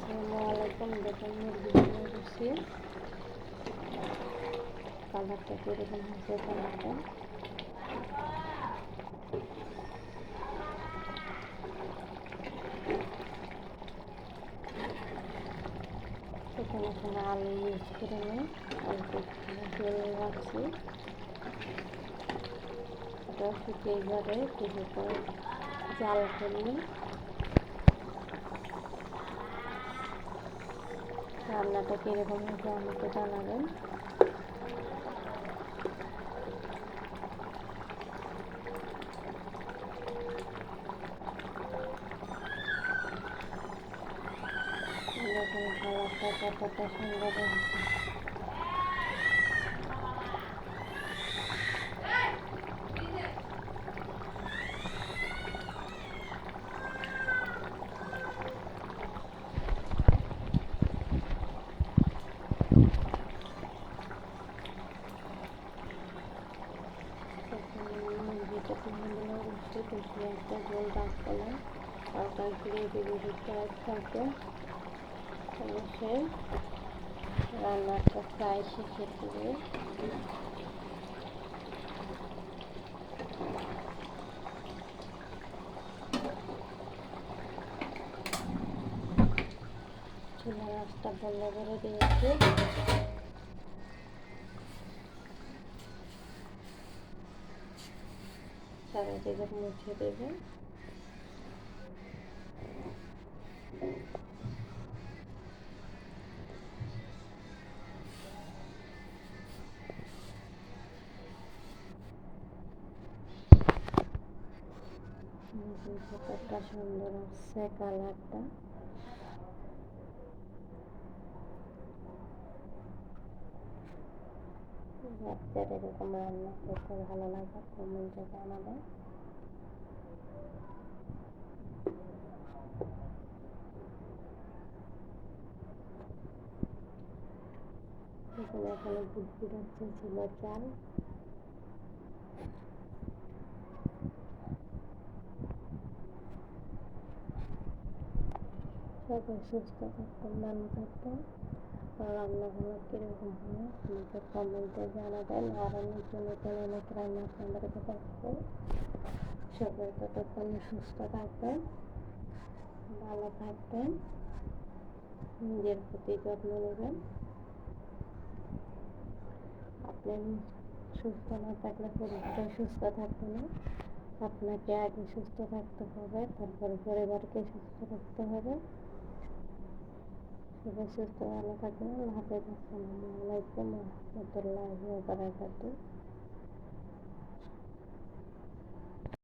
আসসালামাইকুম। দেখুন মুরগি নিয়ে বসছি। কালারটা কীরকম হয়েছে কালারটা এখানে আলু ইউজ করে নিই। আলুটা তেল রাখছি, এটা শুকিয়ে যাবে। কিছুক্ষণ জাল করলে রান্নাটা কীরকম হয়েছে আমাকে জানাবেন। দেখুন কালারটা কতটা সুন্দর হয়েছে। মুরগিটা 3 দিনের বসে বেশি একটা ঝোল রাখবো না, হালকা গ্রেভি গ্রেভি টাইপ থাকে। অবশ্যই রান্নাটা প্রায় শেষে দিয়ে চুলার আঁচটা বন্ধ করে দিয়েছি। চারিদিকে মুছে দেবে। কতটা সুন্দর আসছে কালারটা। আপনাদের এরকম রান্না করতে ভালো লাগে কমেন্টে জানাবেন। এখানে বুটবুট হচ্ছে ছিল চাল। সবাই সুস্থ থাকতেন, ভালো থাকতেন। রান্নাগুলো কীরকম হয় আমাকে কমেন্টে জানাবেন। আরও নতুন নতুন অনেক রান্না আপনাদেরকে দেখাবো। সবাই ততক্ষণ সুস্থ থাকবেন, ভালো থাকবেন, নিজের প্রতি যত্ন নেবেন। আপনি সুস্থ না থাকলে পরিবারও সুস্থ থাকবে না। আপনাকে আগে সুস্থ থাকতে হবে, তারপরে পরিবারকে সুস্থ রাখতে হবে। সবাই সুস্থ ভালো থাকবেন। আল্লাহ হাফেজ। আসসালামু আলাইকুম ওয়া রাহমাতুল্লাহি ওয়া বারাকাতুহু।